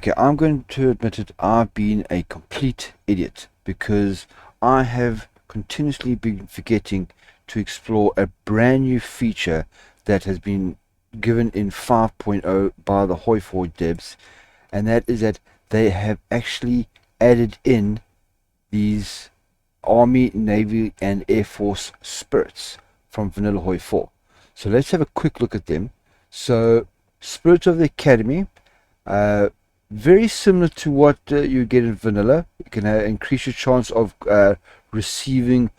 Okay, I'm going to admit it, I've been a complete idiot because I have continuously been forgetting to explore a brand new feature that has been given in 5.0 by the HOI4 devs, and that is that they have actually added in these Army, Navy, and Air Force spirits from Vanilla HOI4. So let's have a quick look at them. So, Spirit of the Academy, very similar to what you get in Vanilla. You can increase your chance of receiving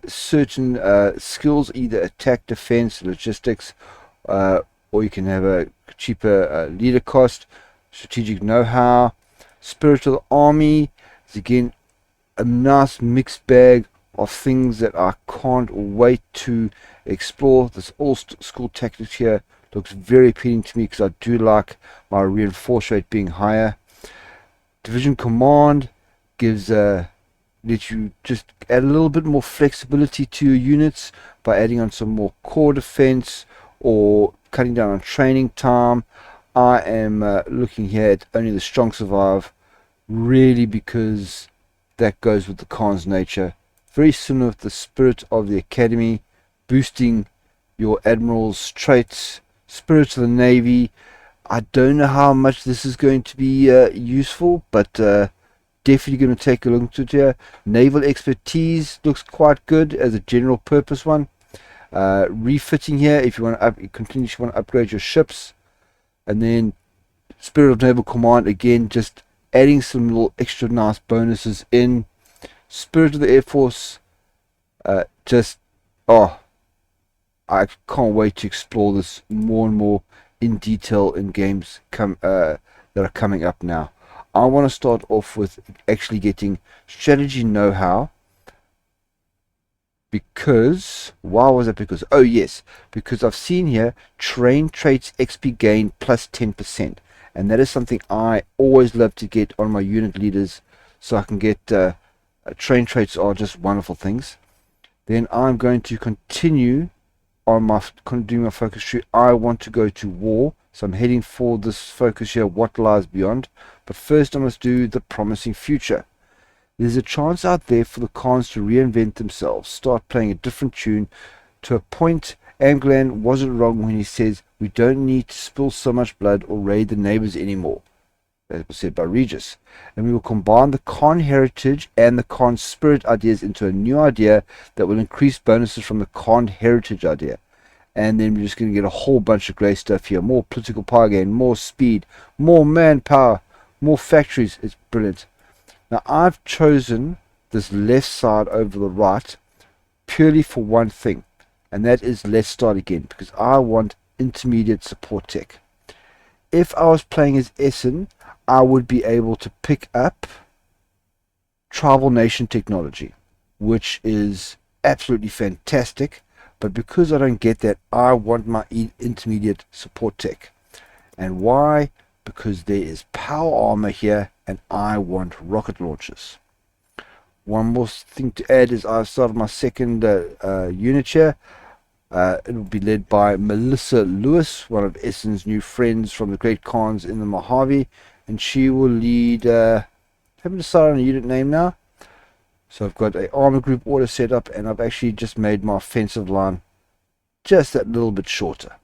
certain skills, either attack, defense, logistics, or you can have a cheaper leader cost, strategic know-how. Spirit of the Army is again a nice mixed bag of things that I can't wait to explore. This old school tactics here looks very appealing to me because I do like my reinforce rate being higher. Division Command gives lets you just add a little bit more flexibility to your units by adding on some more core defense or cutting down on training time. I am looking here at only the strong survive, really, because that goes with the Khan's nature. Very similar with the Spirit of the Academy, boosting your admiral's traits. Spirit of the Navy, I don't know how much this is going to be useful, but definitely going to take a look into it here. Naval expertise looks quite good as a general purpose one. Refitting here if you want to continuously want to upgrade your ships. And then Spirit of Naval Command, again, just adding some little extra nice bonuses in. Spirit of the Air Force, I can't wait to explore this more and more in detail in games that are coming up now. I want to start off with actually getting strategy know-how, because why was it? Because because I've seen here train traits XP gain plus 10%, and that is something I always love to get on my unit leaders, so I can get train traits are just wonderful things. Then I'm going to continue on doing my focus tree. I want to go to war, so I'm heading for this focus here, what lies beyond. But first I must do the promising future. There's a chance out there for the Khans to reinvent themselves, start playing a different tune. To a point, Anglan wasn't wrong when he says we don't need to spill so much blood or raid the neighbors anymore. That was said by Regis. And we will combine the Khan heritage and the Khan spirit ideas into a new idea that will increase bonuses from the Khan heritage idea. And then we're just going to get a whole bunch of great stuff here. More political power gain, more speed, more manpower, more factories. It's brilliant. Now I've chosen this left side over the right purely for one thing. And that is, let's start again, because I want intermediate support tech. If I was playing as Essen, I would be able to pick up tribal nation technology, which is absolutely fantastic. But because I don't get that, I want my intermediate support tech. And why? Because there is power armor here, and I want rocket launchers. One more thing to add is I've started my second unit here. It will be led by Melissa Lewis, one of Essen's new friends from the Great Khans in the Mojave, and she will lead, haven't decided on a unit name now. So I've got an armor group order set up, and I've actually just made my offensive line just that little bit shorter.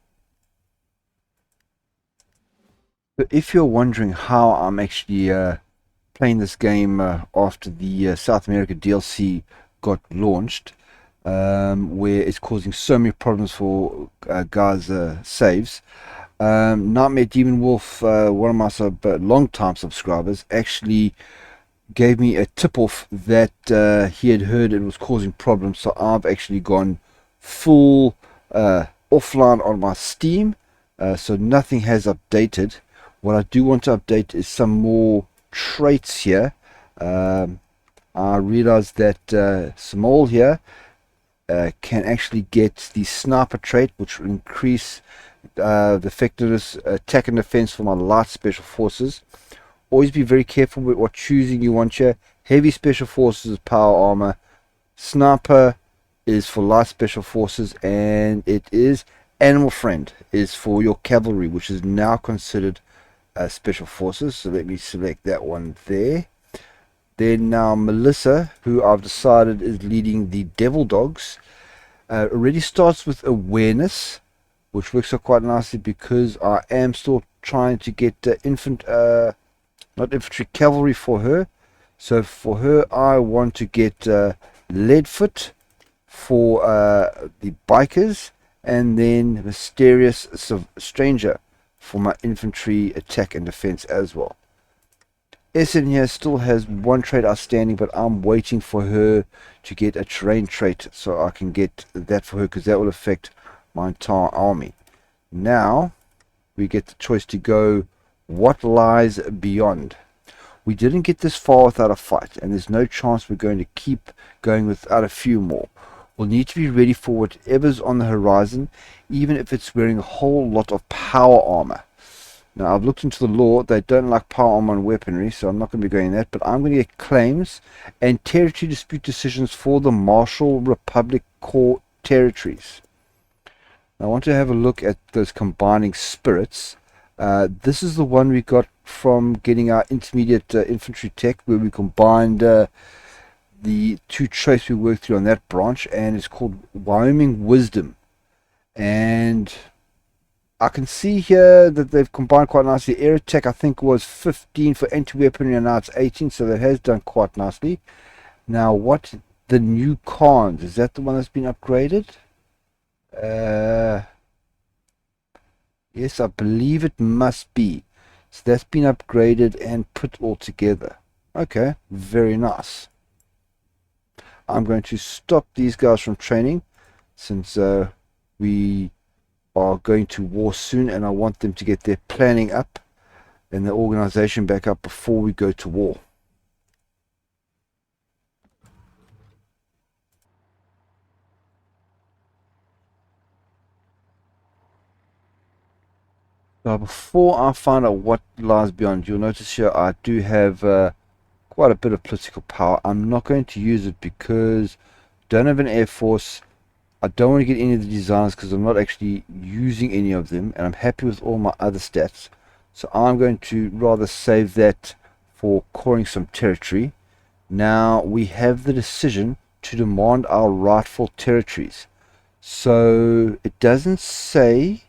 So if you're wondering how I'm actually playing this game after the South America DLC got launched, where it's causing so many problems for guys' saves, Nightmare Demon Wolf, one of my long-time subscribers, actually gave me a tip-off that he had heard it was causing problems. So I've actually gone full offline on my Steam, so nothing has updated. What I do want to update is some more traits here. I realized that Small here can actually get the sniper trait, which will increase the effectiveness, attack and defense for my light special forces. Always be very careful with what choosing you want here. Heavy special forces is power armor, sniper is for light special forces, and it is animal friend is for your cavalry, which is now considered Special Forces. So let me select that one there. Then now Melissa, who I've decided is leading the Devil Dogs, already starts with awareness, which works out quite nicely because I am still trying to get not infantry, cavalry for her. So for her, I want to get Leadfoot for the bikers, and then Mysterious Stranger for my infantry attack and defense as well. Essen here still has one trait outstanding, but I'm waiting for her to get a terrain trait so I can get that for her, because that will affect my entire army. Now we get the choice to go what lies beyond. We didn't get this far without a fight, and there's no chance we're going to keep going without a few more. We'll need to be ready for whatever's on the horizon, even if it's wearing a whole lot of power armor. Now, I've looked into the law. They don't like power armor and weaponry, so I'm not going to be going that, but I'm going to get claims and territory dispute decisions for the Marshall Republic core territories. Now, I want to have a look at those combining spirits. This is the one we got from getting our intermediate infantry tech, where we combined the two traits we worked through on that branch, and it's called Wyoming Wisdom. And I can see here that they've combined quite nicely. Air attack, I think, was 15 for anti-weaponry, and now it's 18, so that has done quite nicely. Now, what the new cons? Is that the one that's been upgraded? Yes, I believe it must be. So that's been upgraded and put all together. Okay, very nice. I'm going to stop these guys from training, since we are going to war soon, and I want them to get their planning up and their organization back up before we go to war. Now, before I find out what lies beyond, you'll notice here I do have quite a bit of political power. I'm not going to use it because I don't have an air force. I don't want to get any of the designers because I'm not actually using any of them, and I'm happy with all my other stats. So I'm going to rather save that for coring some territory. Now we have the decision to demand our rightful territories. So it doesn't say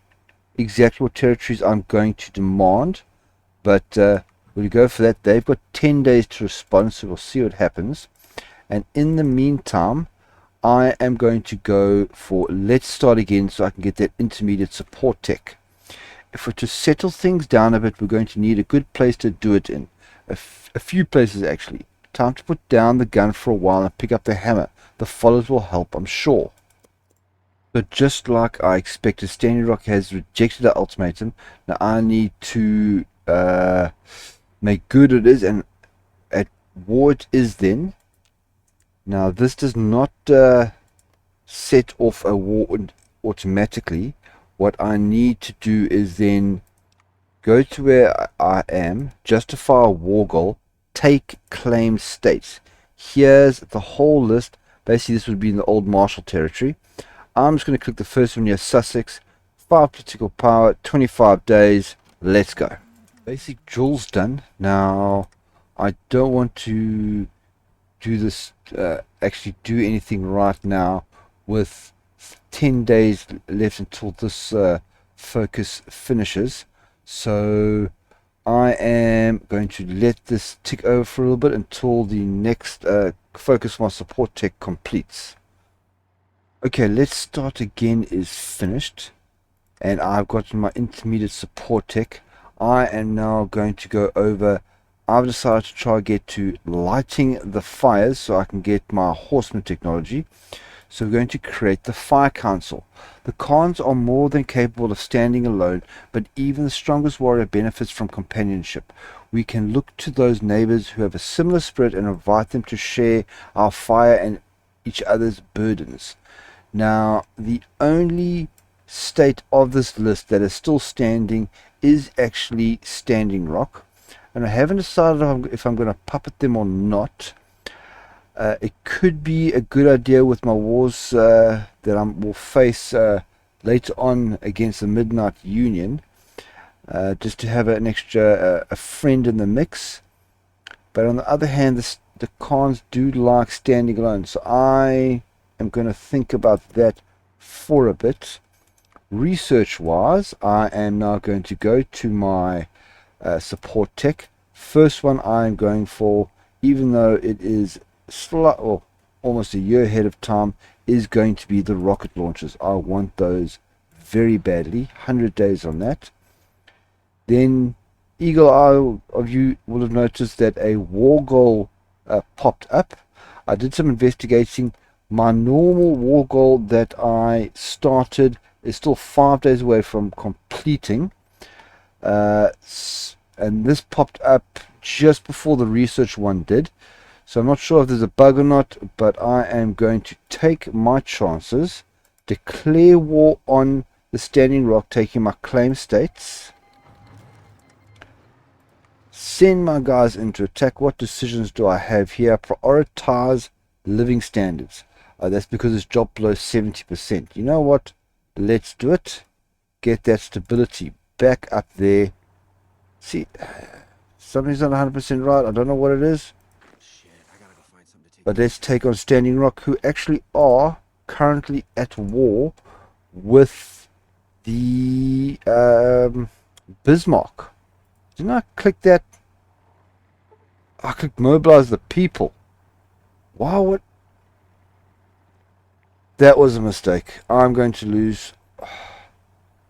exactly what territories I'm going to demand, but we'll go for that. They've got 10 days to respond, so we'll see what happens. And in the meantime, I am going to go for let's start again so I can get that intermediate support tech. If we're to settle things down a bit, we're going to need a good place to do it in. A few places actually. Time to put down the gun for a while and pick up the hammer. The follows will help, I'm sure. But just like I expected, Standing Rock has rejected our ultimatum. Now I need to make good it is, and at war it is then. Now this does not set off a war automatically. What I need to do is then go to where I am, justify a war goal, take claimed states. Here's the whole list. Basically this would be in the old Marshall territory. I'm just going to click the first one here, Sussex, 5 political power, 25 days, let's go. Basic jewels done. Now I don't want to do this, actually do anything right now with 10 days left until this focus finishes. So I am going to let this tick over for a little bit until the next focus on support tech completes. Okay, let's start again is finished, and I've got my intermediate support tech. I am now going to go over. I've decided to try get to lighting the fires so I can get my horseman technology. So we're going to create the fire council. The Khans are more than capable of standing alone, but even the strongest warrior benefits from companionship. We can look to those neighbors who have a similar spirit and invite them to share our fire and each other's burdens. Now, the only state of this list that is still standing is actually Standing Rock. And I haven't decided if I'm going to puppet them or not. It could be a good idea with my wars that I will face later on against the Midnight Union. just to have an extra a friend in the mix. But on the other hand, the cons do like standing alone, so I am going to think about that for a bit. Research wise, I am now going to go to my support tech. First one I am going for, even though it is well, almost a year ahead of time, is going to be the rocket launchers. I want those very badly. 100 days on that. Then eagle eye of you will have noticed that a war goal popped up. I did some investigating. My normal war goal that I started is still 5 days away from completing. And this popped up just before the research one did. So I'm not sure if there's a bug or not, but I am going to take my chances, declare war on the Standing Rock, taking my claim states, send my guys into attack. What decisions do I have here? Prioritize living standards. That's because it's dropped below 70%. You know what? Let's do it. Get that stability back up there. See, something's not 100% right. I don't know what it is. But let's take on Standing Rock, who actually are currently at war with the Bismarck. Didn't I click that? I clicked mobilize the people. Wow, what? That was a mistake. I'm going to lose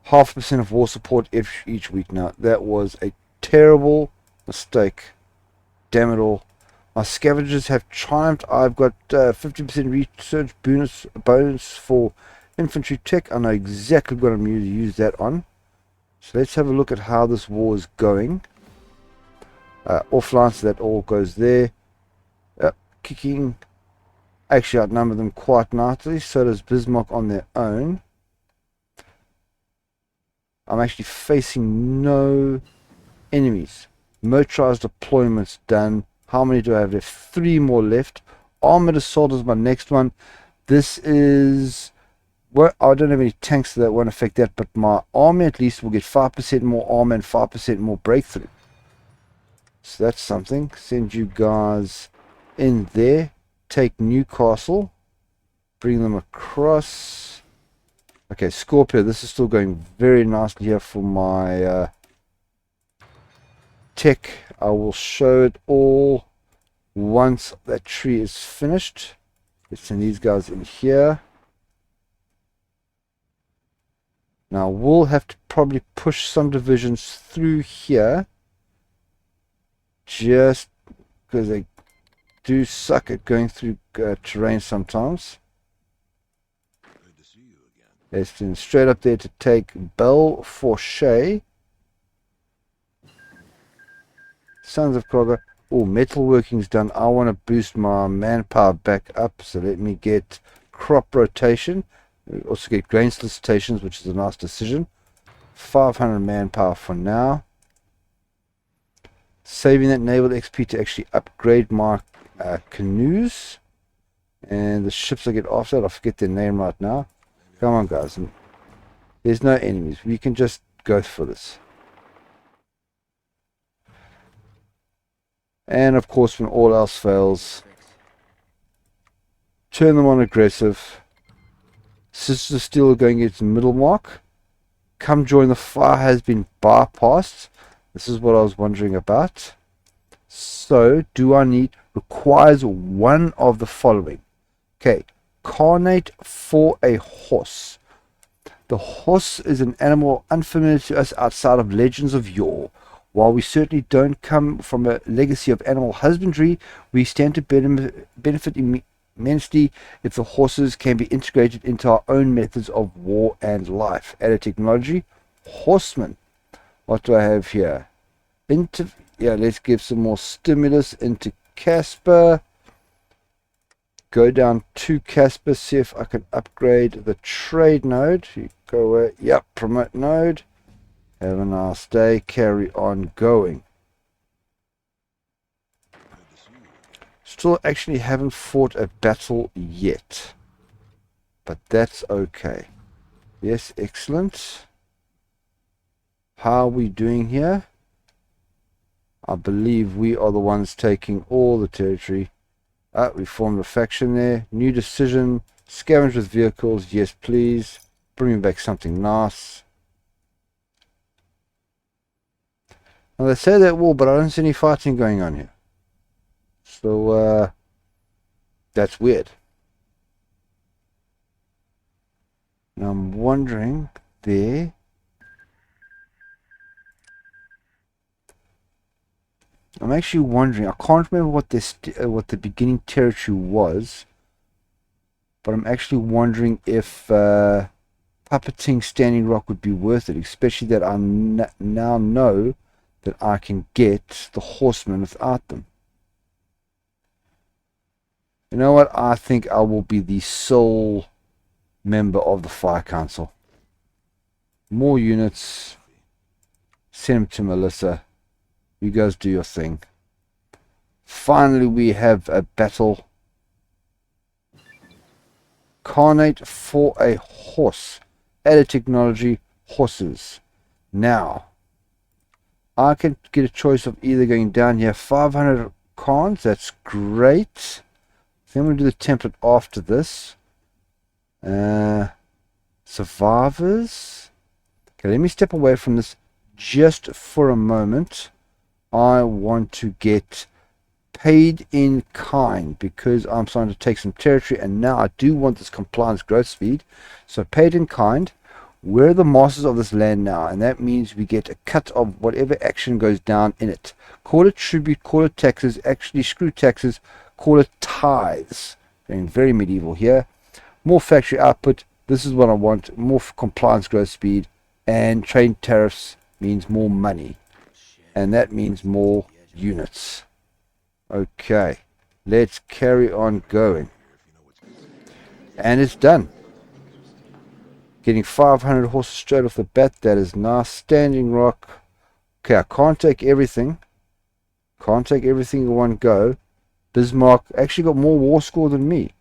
0.5% of war support each week now. That was a terrible mistake. Damn it all. My scavengers have triumphed. I've got 50% research bonus for infantry tech. I know exactly what I'm going to use that on. So let's have a look at how this war is going. Offline, so that all goes there. Kicking. Actually outnumber them quite nicely. So does Bismarck on their own. I'm actually facing no enemies. Motorized deployments done. How many do I have left? 3 more left. Armored assault is my next one. This is... well, I don't have any tanks, so that won't affect that. But my army at least will get 5% more armor and 5% more breakthrough. So that's something. Send you guys in there. Take Newcastle. Bring them across. Okay, Scorpio. This is still going very nicely here for my tech. I will show it all once that tree is finished. Let's send these guys in here. Now we'll have to probably push some divisions through here, just because they do suck at going through terrain sometimes. Good to see you again. Let's send straight up there to take Belforche. Sons of Clogger. Oh, metalworking's done. I want to boost my manpower back up, so let me get crop rotation. We also get grain solicitations, which is a nice decision. 500 manpower for now. Saving that naval XP to actually upgrade my canoes. And the ships I get after, I forget their name right now. Come on, guys. There's no enemies. We can just go for this. And of course, when all else fails, turn them on aggressive. Sister Steel are going against middle mark. Come join the fire has been bypassed. This is what I was wondering about. So, do I need... requires one of the following. Okay, carnate for a horse. The horse is an animal unfamiliar to us outside of legends of yore. While we certainly don't come from a legacy of animal husbandry, we stand to benefit immensely if the horses can be integrated into our own methods of war and life. Added technology, horsemen. What do I have here? Yeah, let's give some more stimulus into Casper. Go down to Casper, see if I can upgrade the trade node. You go away. Yep, promote node. Have a nice day. Carry on going. Still actually haven't fought a battle yet. But that's okay. Yes, excellent. How are we doing here? I believe we are the ones taking all the territory. We formed a faction there. New decision. Scavenge with vehicles. Yes, please. Bring me back something nice. Now they say that war, but I don't see any fighting going on here. So, that's weird. Now I'm wondering there. I'm actually wondering. I can't remember what this what the beginning territory was, but I'm actually wondering if puppeting Standing Rock would be worth it, especially that I now know that I can get the horsemen without them. You know what? I think I will be the sole member of the Fire Council. More units. Send them to Melissa. You guys do your thing. Finally, we have a battle. Carnate for a horse. Added technology, horses. Now, I can get a choice of either going down here. 500 cons, that's great. Then we'll do the template after this. Survivors. Okay, let me step away from this just for a moment. I want to get paid in kind because I'm starting to take some territory, and now I do want this compliance growth speed. So paid in kind. We're the masters of this land now, and that means we get a cut of whatever action goes down in it. Call it tribute, call it taxes, actually screw taxes, call it tithes. Going very medieval here. More factory output, this is what I want. More compliance growth speed, and trade tariffs means more money, and that means more units. Okay, let's carry on going. And it's done. Getting 500 horses straight off the bat, that is nice. Standing Rock. Okay, I can't take everything. Can't take everything in one go. Bismarck actually got more war score than me.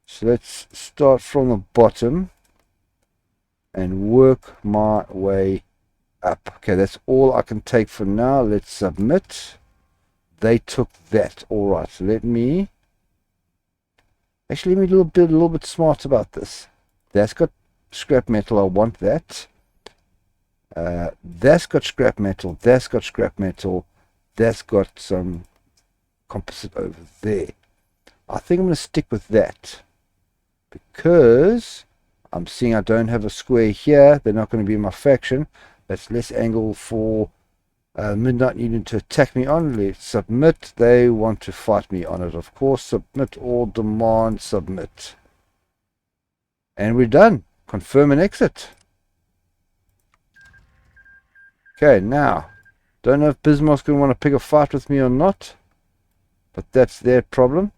So let's start from the bottom and work my way up. Okay, that's all I can take for now. Let's submit. They took that. Alright, so let me be a little bit smart about this. That's got scrap metal, I want that. That's got scrap metal, that's got scrap metal, that's got some composite over there. I think I'm going to stick with that because I'm seeing I don't have a square here. They're not going to be in my faction. That's less angle for Midnight Union to attack me on. Let's submit. They want to fight me on it, of course. Submit all demand, submit. And we're done. Confirm and exit. Okay, now, don't know if Bismarck's going to want to pick a fight with me or not, but that's their problem.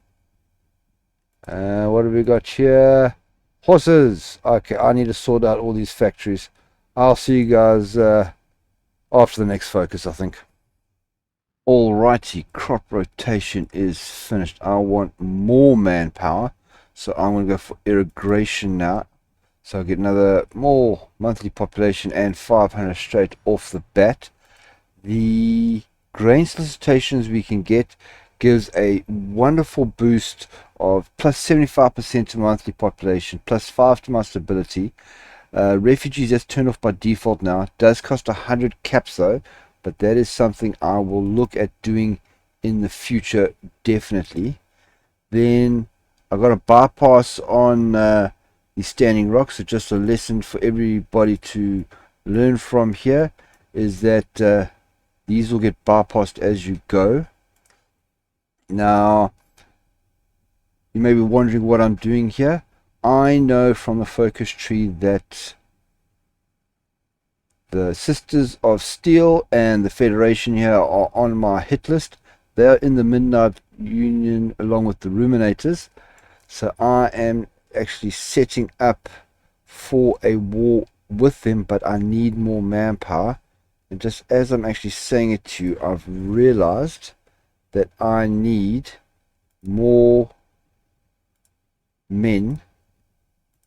What have we got here? Horses. Okay, I need to sort out all these factories. I'll see you guys after the next focus, I think. Alrighty, crop rotation is finished. I want more manpower, so I'm going to go for irrigation now. So I'll get another more monthly population and 500 straight off the bat. The grain solicitations we can get gives a wonderful boost of plus 75% to monthly population, plus 5 to my stability. Refugees, that's turned off by default now. It does cost 100 caps though, but that is something I will look at doing in the future, definitely. Then I've got a bypass on the Standing Rock, so just a lesson for everybody to learn from here is that these will get bypassed as you go. Now, you may be wondering what I'm doing here. I know from the focus tree that the Sisters of Steel and the Federation here are on my hit list. They are in the Midnight Union along with the Ruminators. So I am actually setting up for a war with them, but I need more manpower. And just as I'm actually saying it to you, I've realized that I need more men.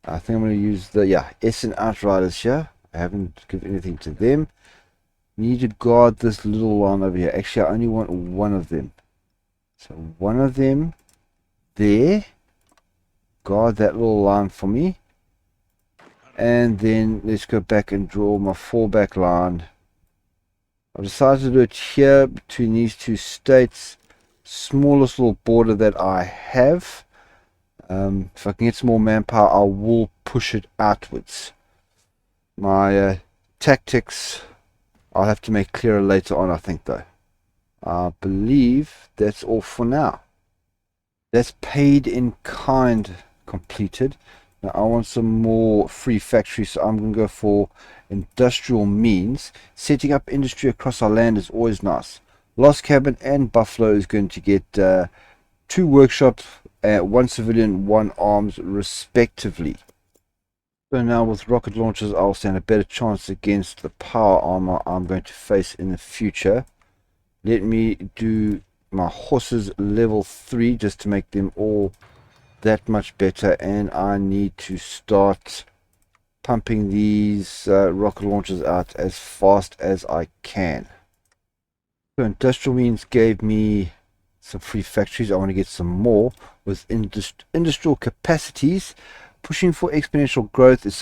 I think I'm going to use the Essen Outriders here. I haven't given anything to them. Need to guard this little line over here. Actually, I only want one of them. So one of them there. Guard that little line for me. And then let's go back and draw my fallback line. I've decided to do it here between these two states. Smallest little border that I have. If I can get some more manpower, I will push it outwards. My tactics I'll have to make clearer later on, I think, though. I believe that's all for now. That's paid in kind completed. Now I want some more free factories, so I'm going to go for industrial means. Setting up industry across our land is always nice. Lost Cabin and Buffalo is going to get 2 workshops, 1 civilian, 1 arms, respectively. So now with rocket launchers, I'll stand a better chance against the power armor I'm going to face in the future. Let me do my horses level 3 just to make them all that much better, and I need to start pumping these rocket launchers out as fast as I can. So industrial means gave me some free factories. I want to get some more with industrial capacities. Pushing for exponential growth is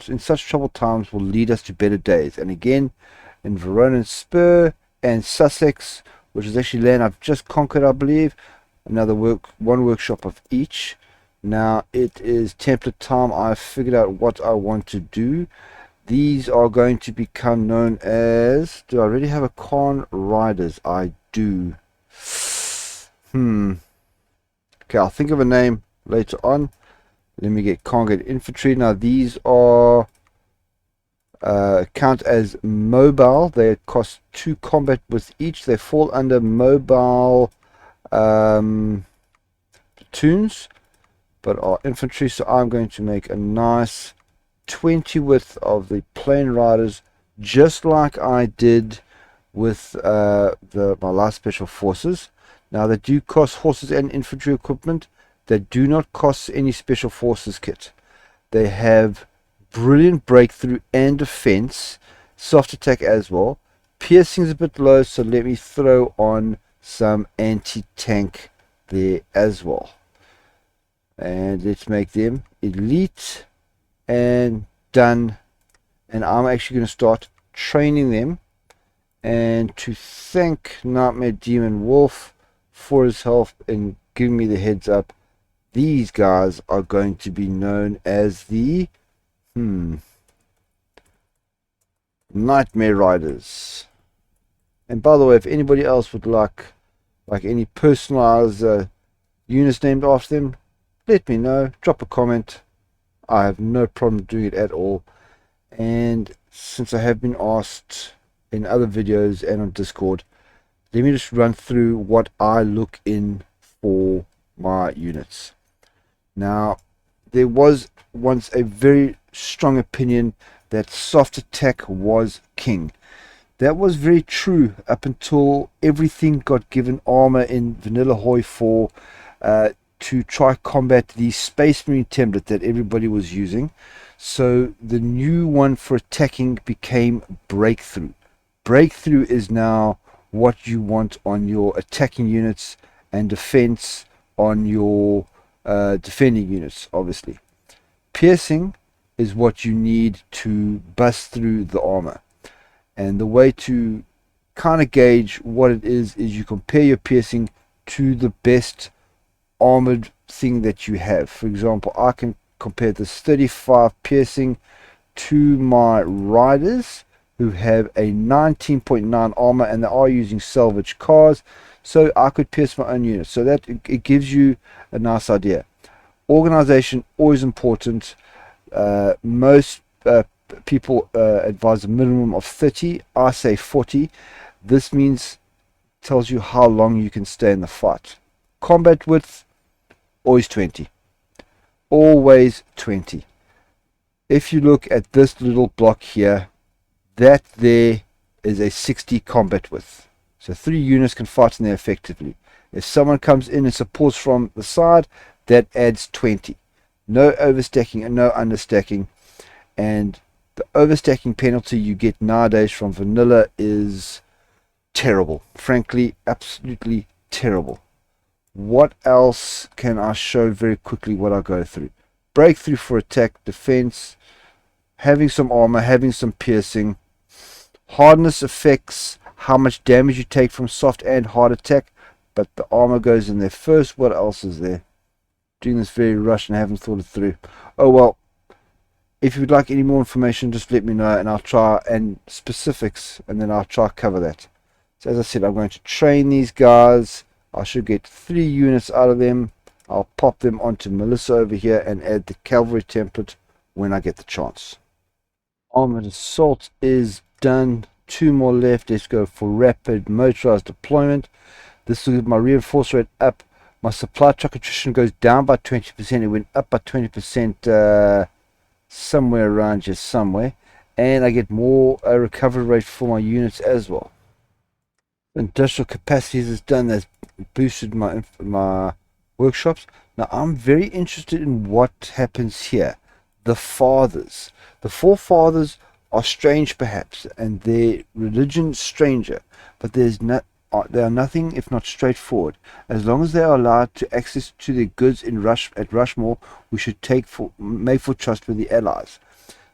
in such troubled times will lead us to better days. And again, in Verona Spur and Sussex, which is actually land I've just conquered, I believe, one workshop of each. Now it is template time. I've figured out what I want to do. These are going to become known as, do I already have a Khan Riders? I do. Okay, I'll think of a name later on. Let me get Conquered Infantry. Now these are count as mobile. They cost 2 combat with each. They fall under mobile platoons, but are infantry. So I'm going to make a nice 20 width of the plain riders, just like I did with my last special forces. Now they do cost horses and infantry equipment. They do not cost any special forces kit. They have brilliant breakthrough and defense, soft attack as well. Piercing is a bit low, so let me throw on some anti-tank there as well. And let's make them elite and done. And I'm actually going to start training them. And to thank Nightmare Demon Wolf for his help in giving me the heads up, these guys are going to be known as the Nightmare Riders. And by the way, if anybody else would like any personalized units named after them, let me know. Drop a comment. I have no problem doing it at all. And since I have been asked in other videos and on Discord, let me just run through what I look in for my units. Now, there was once a very strong opinion that soft attack was king. That was very true up until everything got given armor in vanilla HOI4 to try combat the Space Marine template that everybody was using. So the new one for attacking became breakthrough. Breakthrough is now what you want on your attacking units, and defense on your defending units, obviously. Piercing is what you need to bust through the armor. And the way to kind of gauge what it is you compare your piercing to the best armored thing that you have. For example, I can compare this 35 piercing to my riders, who have a 19.9 armor, and they are using salvage cars, so I could pierce my own unit. So that it gives you a nice idea. Organization, always important. Most people advise a minimum of 30. I say 40. This tells you how long you can stay in the fight. Combat width, always 20. Always 20. If you look at this little block here, that there is a 60 combat width. So 3 units can fight in there effectively. If someone comes in and supports from the side, that adds 20. No overstacking and no understacking. And The overstacking penalty you get nowadays from vanilla is terrible. Frankly, absolutely terrible. What else can I show very quickly what I go through? Breakthrough for attack, defense, having some armor, having some piercing. Hardness affects how much damage you take from soft and hard attack, but the armor goes in there first. What else is there? Doing this very rushed and I haven't thought it through. Oh well, if you would like any more information, just let me know and I'll try, and specifics, and then I'll try to cover that. So as I said, I'm going to train these guys. I should get 3 units out of them. I'll pop them onto Melissa over here and add the Calvary template when I get the chance. Armored assault is done. 2 more left. Let's go for rapid motorized deployment. This will give my reinforce rate up. My supply truck attrition goes down by 20%. It went up by 20% somewhere around here somewhere. And I get more recovery rate for my units as well. Industrial capacities is done. That's boosted my workshops. Now I'm very interested in what happens here. The fathers. The forefathers are strange perhaps, and their religion stranger, but they are nothing if not straightforward. As long as they are allowed to access to their goods at Rushmore, we should make for trustworthy allies.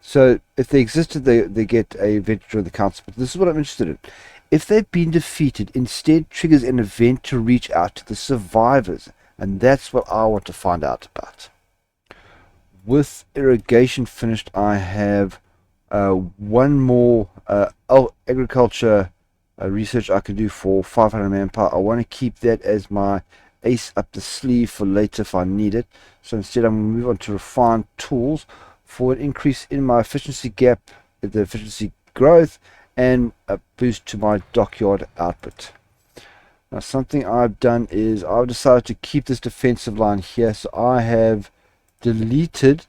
So if they existed, they get a veteran of the council. But this is what I'm interested in. If they've been defeated, instead triggers an event to reach out to the survivors, and that's what I want to find out about. With irrigation finished, I have one more agriculture research I can do for 500 manpower. I want to keep that as my ace up the sleeve for later if I need it. So instead I'm going to move on to refined tools for an increase in my efficiency gap, the efficiency growth, and a boost to my dockyard output. Now something I've done is I've decided to keep this defensive line here, so I have deleted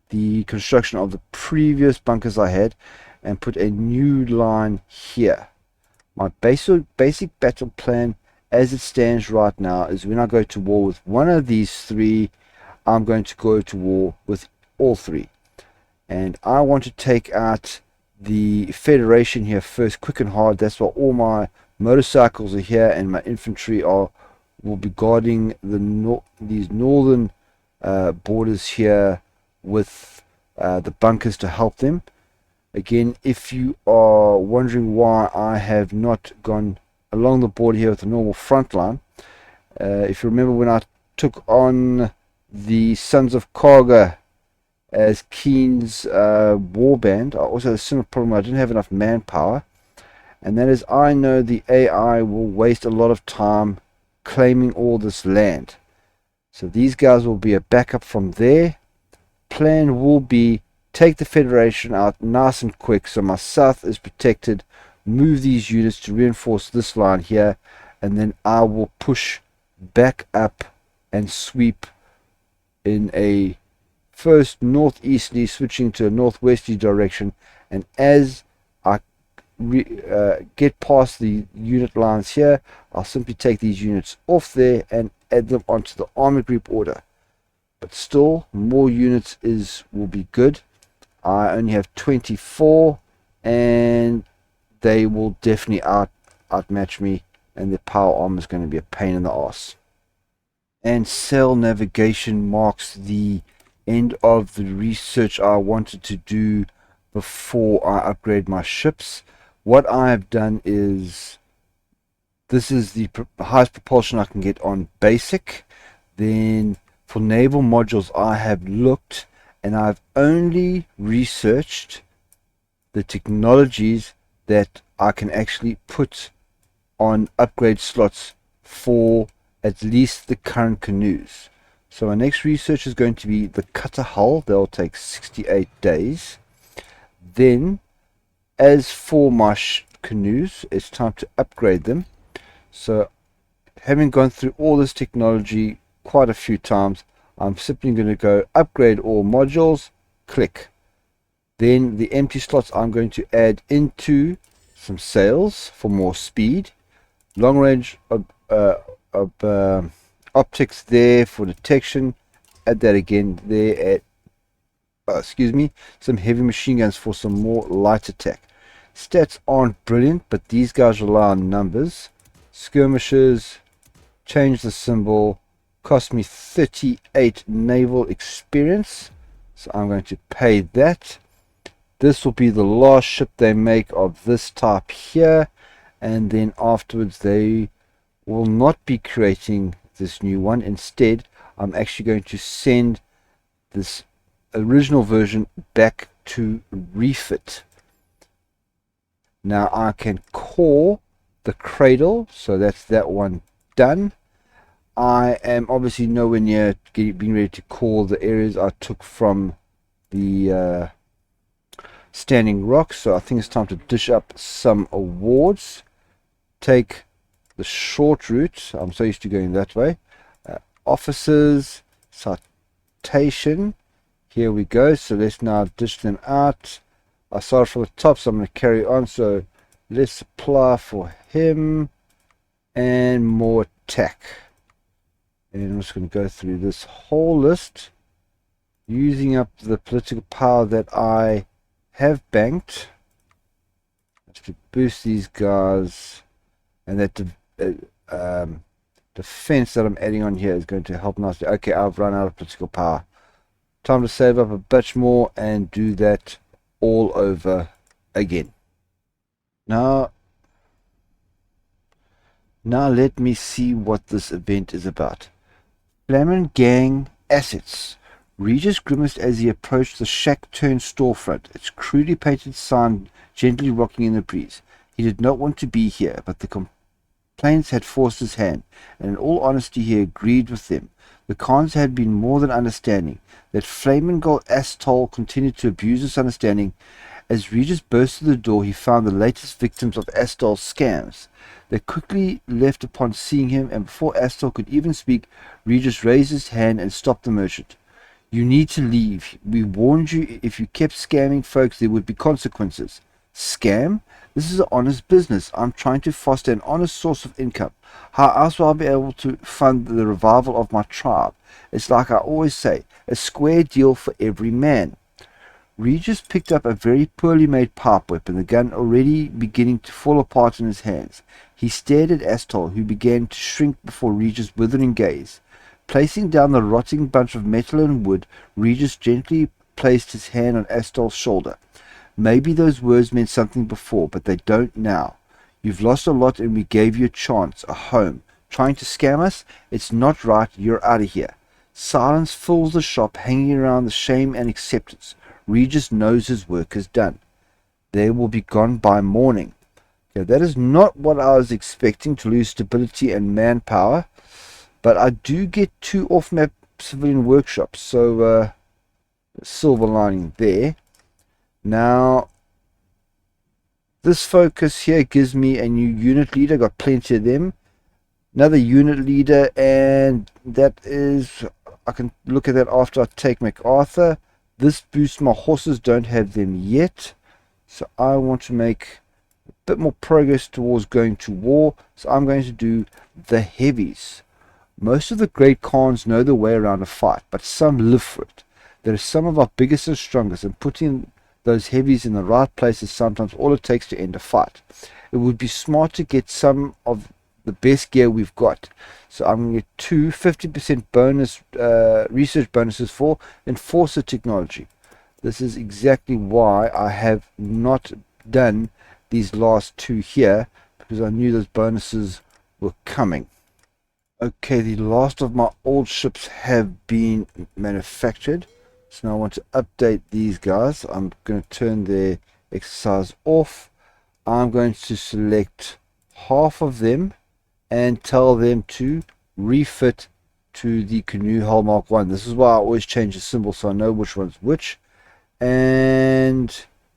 the construction of the previous bunkers I had and put a new line here. My basic battle plan as it stands right now is when I go to war with one of these 3, I'm going to go to war with all 3. And I want to take out the Federation here first, quick and hard. That's why all my motorcycles are here and my infantry will be guarding these northern borders here with the bunkers to help them. Again, if you are wondering why I have not gone along the border here with the normal front line, if you remember when I took on the Sons of Karga as Keen's warband, I also had a similar problem. I didn't have enough manpower, and that is I know the AI will waste a lot of time claiming all this land. So these guys will be a backup from there. Plan will be take the Federation out nice and quick so my south is protected, move these units to reinforce this line here, and then I will push back up and sweep in a first northeasterly switching to a northwesterly direction, and as I get past the unit lines here, I'll simply take these units off there and add them onto the army group order. But still, more units will be good. I only have 24, and they will definitely outmatch me, and the power armor is going to be a pain in the ass. And cell navigation marks the end of the research I wanted to do before I upgrade my ships. What I have done is, this is the highest propulsion I can get on basic. Then for naval modules I have looked, and I've only researched the technologies that I can actually put on upgrade slots for at least the current canoes. So my next research is going to be the cutter hull. That will take 68 days. Then, as for my canoes, it's time to upgrade them. So, having gone through all this technology quite a few times, I'm simply going to go upgrade all modules, click. Then the empty slots I'm going to add into some sails for more speed, long range optics there for detection, add that again there excuse me, some heavy machine guns for some more light attack. Stats aren't brilliant, but these guys rely on numbers. Skirmishers, change the symbol, cost me 38 naval experience, so I'm going to pay that. This will be the last ship they make of this type here, and then afterwards they will not be creating this new one. Instead, I'm actually going to send this original version back to refit. Now I can core the cradle, so that's that one done. I am obviously nowhere near being ready to core the areas I took from the standing rock, so I think it's time to dish up some awards. Take the short route, I'm so used to going that way. Officers, citation, here we go. So let's now dish them out. I started from the top, so I'm going to carry on. So let's apply for him and more attack. And I'm just going to go through this whole list, using up the political power that I have banked to boost these guys, and that defense that I'm adding on here is going to help nicely. Okay, I've run out of political power. Time to save up a bit more and do that all over again. Now let me see what this event is about. Flammang Assets. Regis grimaced as he approached the shack-turned storefront, its crudely painted sign gently rocking in the breeze. He did not want to be here, but the complaints had forced his hand, and in all honesty he agreed with them. The cons had been more than understanding. That Flammang Assets continued to abuse this understanding. As Regis burst through the door, he found the latest victims of Astol's scams. They quickly left upon seeing him, and before Astol could even speak, Regis raised his hand and stopped the merchant. You need to leave. We warned you, if you kept scamming folks, there would be consequences. Scam? This is an honest business. I'm trying to foster an honest source of income. How else will I be able to fund the revival of my tribe? It's like I always say, a square deal for every man. Regis picked up a very poorly made pipe weapon, the gun already beginning to fall apart in his hands. He stared at Astol, who began to shrink before Regis' withering gaze. Placing down the rotting bunch of metal and wood, Regis gently placed his hand on Astol's shoulder. Maybe those words meant something before, but they don't now. You've lost a lot and we gave you a chance, a home. Trying to scam us? It's not right, you're out of here. Silence fills the shop, hanging around the shame and acceptance. Regis knows his work is done. They will be gone by morning. Okay, that is not what I was expecting, to lose stability and manpower. But I do get 2 off-map civilian workshops, so silver lining there. Now, this focus here gives me a new unit leader. Got plenty of them. Another unit leader, and that is, I can look at that after I take MacArthur. This boosts my horses, don't have them yet. So I want to make a bit more progress towards going to war. So I'm going to do the heavies. Most of the great Khans know the way around a fight, but some live for it. There are some of our biggest and strongest, and putting those heavies in the right place is sometimes all it takes to end a fight. It would be smart to get some of the best gear we've got. So I'm going to get 2 50% bonus research bonuses for Enforcer technology. This is exactly why I have not done these last 2 here, because I knew those bonuses were coming. Okay, the last of my old ships have been manufactured. So now I want to update these guys. I'm going to turn their exercise off. I'm going to select half of them and tell them to refit to the Canoe Hull Mark 1. This is why I always change the symbol so I know which one's which. And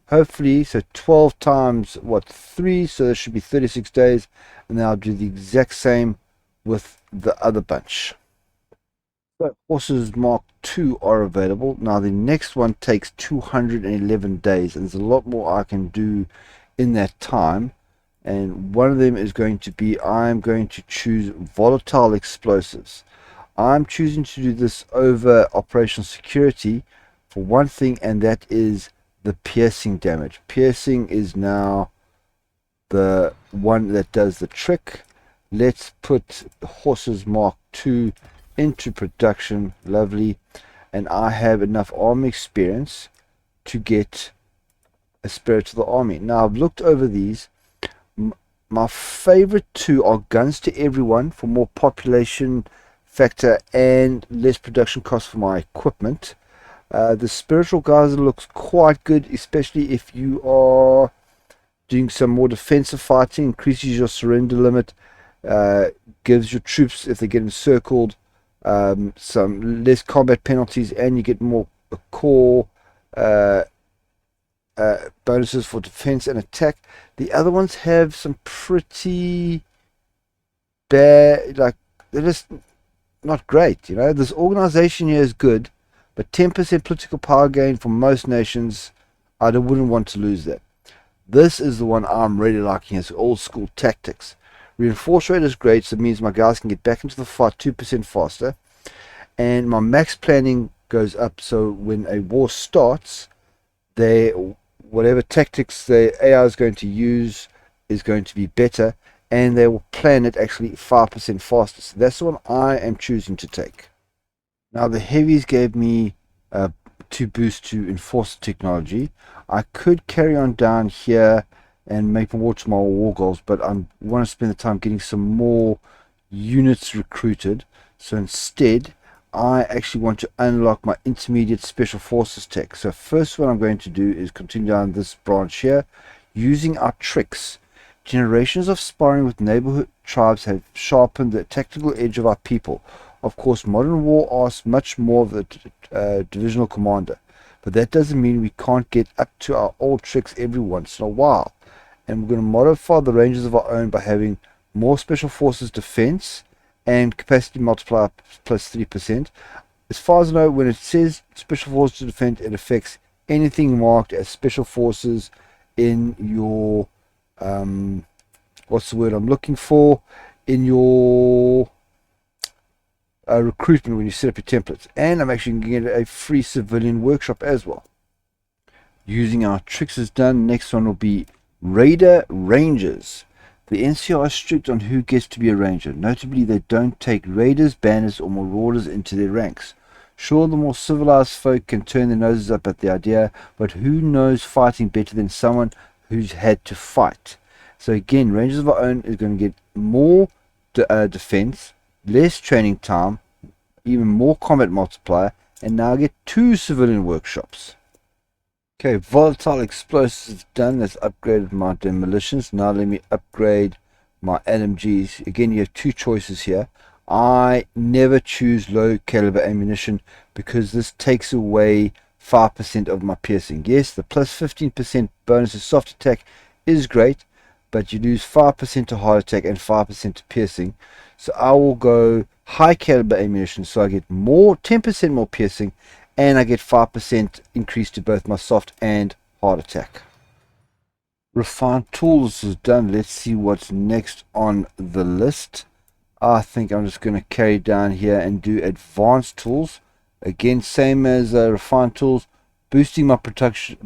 hopefully, so 12 times, 3, so there should be 36 days. And then I'll do the exact same with the other bunch. So horses Mark 2 are available. Now the next one takes 211 days, and there's a lot more I can do in that time. And one of them is going to be, I'm going to choose volatile explosives. I'm choosing to do this over operational security for one thing, and that is the piercing damage. Piercing is now the one that does the trick. Let's put Horses Mark II into production. Lovely. And I have enough army experience to get a Spirit of the Army. Now I've looked over these. My favorite two are Guns to Everyone for more population factor and less production cost for my equipment. The Spiritual Geyser looks quite good, especially if you are doing some more defensive fighting. Increases your surrender limit, gives your troops, if they get encircled, some less combat penalties, and you get more core bonuses for defense and attack. The other ones have some pretty bad, like, they're just not great. You know, this organization here is good, but 10% political power gain for most nations, I wouldn't want to lose that. This is the one I'm really liking. It's old school tactics. Reinforce rate is great, so it means my guys can get back into the fight 2% faster, and my max planning goes up, so when a war starts, whatever tactics the AI is going to use is going to be better, and they will plan it actually 5% faster. So that's the one I am choosing to take. Now the heavies gave me 2 boosts to enforce technology. I could carry on down here and make more to my war goals, but I want to spend the time getting some more units recruited. So instead, I actually want to unlock my intermediate special forces tech. So first, what I'm going to do is continue down this branch here, using our tricks. Generations of sparring with neighborhood tribes have sharpened the tactical edge of our people. Of course, modern war asks much more of the divisional commander, but that doesn't mean we can't get up to our old tricks every once in a while. And we're going to modify the ranges of our own by having more special forces defense and capacity multiplier plus 3%. As far as I know, when it says special forces to defend, it affects anything marked as special forces in your what's the word I'm looking for, in your recruitment when you set up your templates. And I'm actually going to get a free civilian workshop as well. Using our tricks is done. Next one will be Raider Rangers. The NCR is strict on who gets to be a ranger. Notably, they don't take raiders, banners, or marauders into their ranks. Sure, the more civilized folk can turn their noses up at the idea, but who knows fighting better than someone who's had to fight? So again, Rangers of our own is going to get more defense, less training time, even more combat multiplier, and now I get 2 civilian workshops. Okay, volatile explosives is done. Let's upgrade my demolitions. Now let me upgrade my LMGs. Again, you have 2 choices here. I never choose low caliber ammunition because this takes away 5% of my piercing. Yes, the plus 15% bonus to soft attack is great, but you lose 5% to hard attack and 5% to piercing. So I will go high caliber ammunition, so I get more, 10% more piercing, and I get 5% increase to both my soft and hard attack. Refined tools is done. Let's see what's next on the list. I think I'm just going to carry down here and do advanced tools. Again, same as refined tools, boosting my production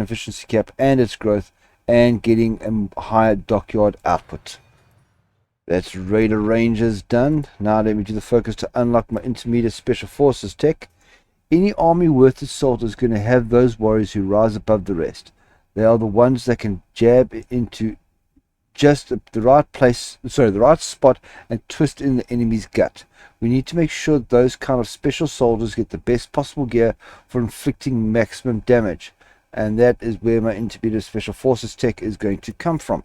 efficiency cap and its growth, and getting a higher dockyard output. That's Raider Rangers done. Now let me do the focus to unlock my intermediate special forces tech. Any army worth its salt is going to have those warriors who rise above the rest. They are the ones that can jab into just the right place, the right spot, and twist in the enemy's gut. We need to make sure those kind of special soldiers get the best possible gear for inflicting maximum damage. And that is where my intermediate special forces tech is going to come from.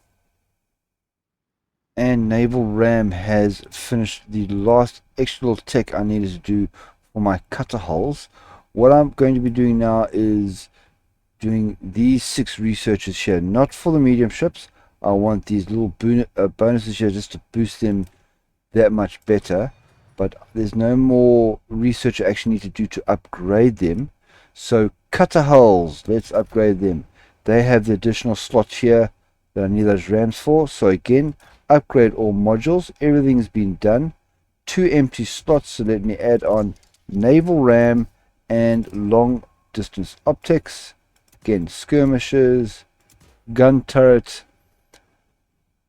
And Naval Ram has finished the last extra little tech I needed to do for my cutter hulls. What I'm going to be doing now is doing these 6 researches here, not for the medium ships. I want these little bonuses here just to boost them that much better, but there's no more research I actually need to do to upgrade them. So cutter hulls, let's upgrade them. They have the additional slots here that I need those rams for. So again, upgrade all modules. Everything's been done. 2 empty slots, so let me add on naval ram and long distance optics. Again, skirmishers, gun turret.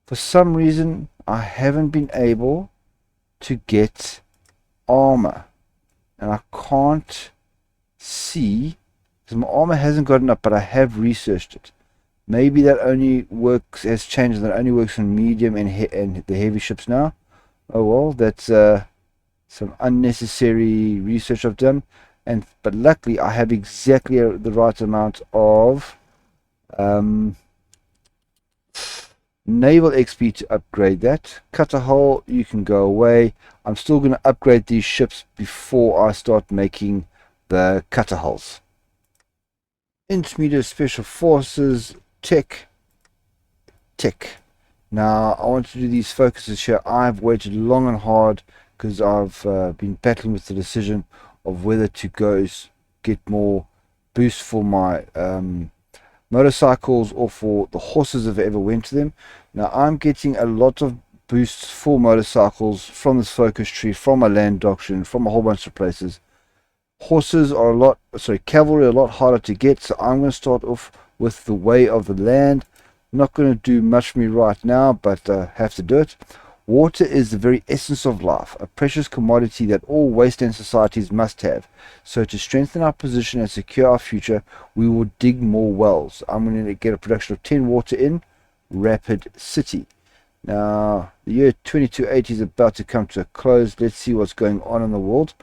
For some reason, I haven't been able to get armor. And I can't see, because my armor hasn't gotten up, but I have researched it. Maybe that only works, has changed, that only works on medium and the heavy ships now. Oh well, that's some unnecessary research I've done. But luckily I have exactly the right amount of naval XP to upgrade that. Cut a hole, you can go away. I'm still going to upgrade these ships before I start making the cutter hulls. Intermediate Special Forces, tech. Now I want to do these focuses here. I've waited long and hard because I've been battling with the decision of whether to go get more boost for my motorcycles or for the horses if I ever went to them. Now I'm getting a lot of boosts for motorcycles from this focus tree, from my land doctrine, from a whole bunch of places. Horses are cavalry are a lot harder to get, so I'm going to start off with the way of the land. Not going to do much for me right now, but have to do it. Water is the very essence of life, a precious commodity that all wasteland societies must have. So to strengthen our position and secure our future, we will dig more wells. I'm going to get a production of 10 water in Rapid City. Now, the year 2280 is about to come to a close. Let's see what's going on in the world.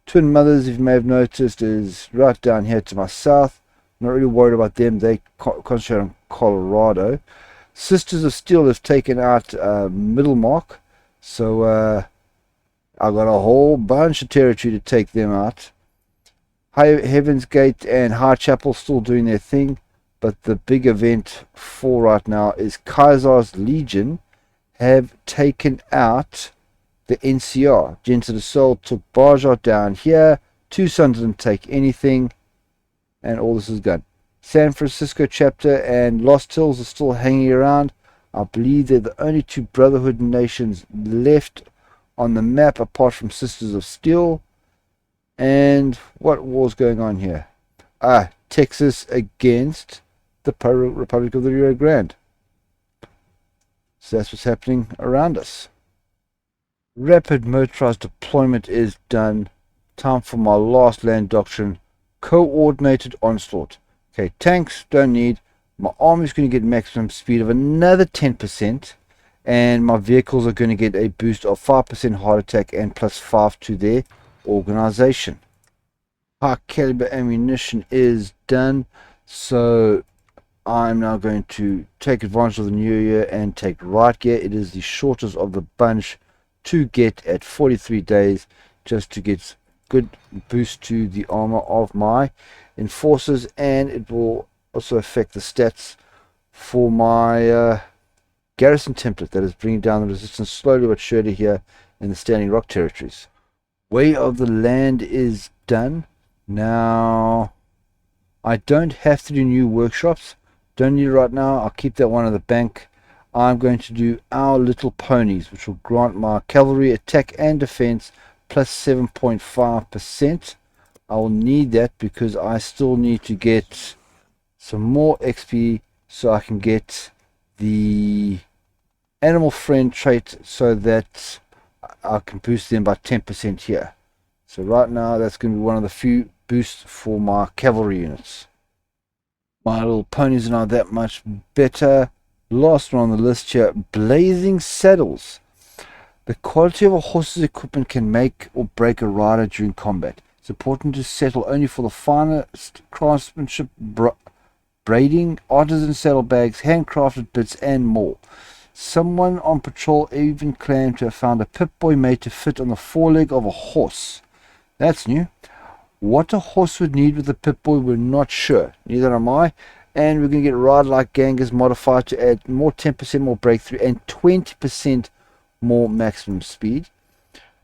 Twin Mothers, if you may have noticed, is right down here to my south. Not really worried about them. They concentrate on Colorado. Sisters of Steel have taken out Middlemark, so I've got a whole bunch of territory to take them out. Heaven's Gate and High Chapel still doing their thing, but the big event for right now is Kaiser's Legion have taken out the NCR. Gents of the Soul took Barjot down here. Two Sons didn't take anything, and all this is gone. San Francisco chapter and Lost Hills are still hanging around. I believe they're the only two Brotherhood nations left on the map apart from Sisters of Steel. And what war's going on here? Texas against the Republic of the Rio Grande. So that's what's happening around us. Rapid motorized deployment is done. Time for my last land doctrine. Coordinated onslaught. Okay, tanks don't need. My army's going to get maximum speed of another 10%, and my vehicles are going to get a boost of 5% heart attack and plus 5 to their organization. High caliber ammunition is done, so I'm now going to take advantage of the new year and take right gear. It is the shortest of the bunch to get at 43 days, just to get good boost to the armor of my enforcers, and it will also affect the stats for my garrison template that is bringing down the resistance slowly but surely here in the Standing Rock territories. Way of the land is done. Now I don't have to do new workshops, don't need it right now. I'll keep that one in the bank. I'm going to do our little ponies, which will grant my cavalry attack and defense plus 7.5%. I will need that because I still need to get some more XP so I can get the animal friend trait so that I can boost them by 10% here. So right now that's going to be one of the few boosts for my cavalry units. My little ponies are not that much better. Last one on the list here, Blazing Saddles. The quality of a horse's equipment can make or break a rider during combat. It's important to settle only for the finest craftsmanship, braiding, artisan saddlebags, handcrafted bits, and more. Someone on patrol even claimed to have found a Pip-Boy made to fit on the foreleg of a horse. That's new. What a horse would need with a Pip-Boy, we're not sure. Neither am I. And we're going to get Ride Like Gangers modified to add more 10% more breakthrough and 20% more maximum speed.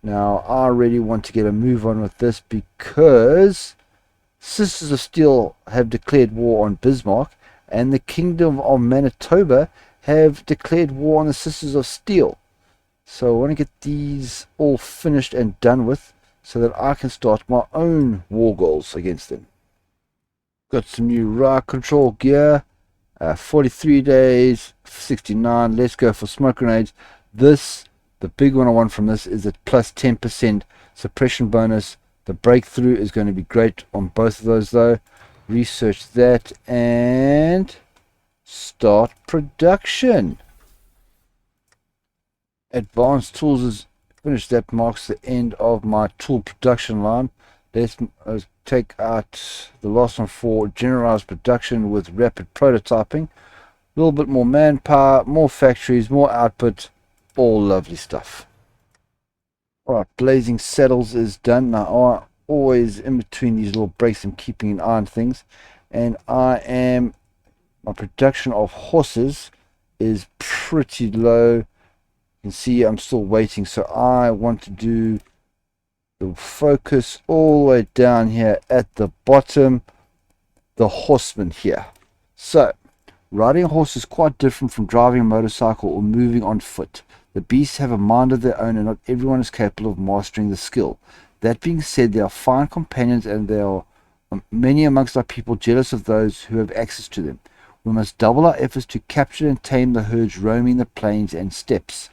Now I really want to get a move on with this because Sisters of Steel have declared war on Bismarck, and the Kingdom of Manitoba have declared war on the Sisters of Steel. So I want to get these all finished and done with so that I can start my own war goals against them. Got some new ride control gear. 43 days, 69. Let's go for smoke grenades. This, the big one I want from this is a plus 10% suppression bonus. The breakthrough is going to be great on both of those though. Research that and start production. Advanced tools is finished. That marks the end of my tool production line. Let's take out the last one for generalized production with rapid prototyping. A little bit more manpower, more factories, more output, all lovely stuff. Alright, blazing saddles is done. Now I'm always in between these little breaks and keeping an eye on things, and my production of horses is pretty low. You can see I'm still waiting, so I want to do the focus all the way down here at the bottom, the horseman here. So riding a horse is quite different from driving a motorcycle or moving on foot. The beasts have a mind of their own and not everyone is capable of mastering the skill. That being said, they are fine companions and there are many amongst our people jealous of those who have access to them. We must double our efforts to capture and tame the herds roaming the plains and steppes.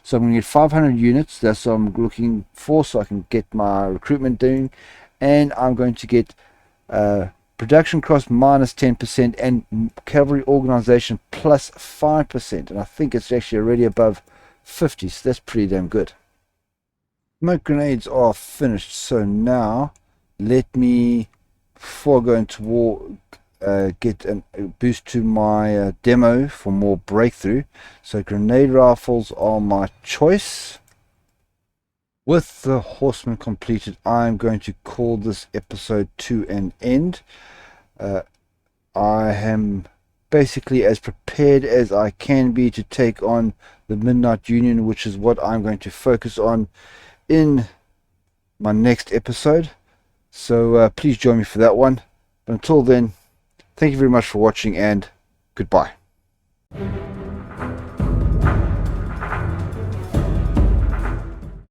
So I'm going to get 500 units. That's what I'm looking for, so I can get my recruitment doing. And I'm going to get production cost minus 10% and cavalry organization plus 5%. And I think it's actually already above 50, so that's pretty damn good. Smoke grenades are finished. So now let me, before I go into war, get a boost to my demo for more breakthrough. So grenade rifles are my choice. With the horseman completed, I'm going to call this episode to an end. I am basically as prepared as I can be to take on the Midnight Union, which is what I'm going to focus on in my next episode. So please join me for that one. But until then, thank you very much for watching and goodbye.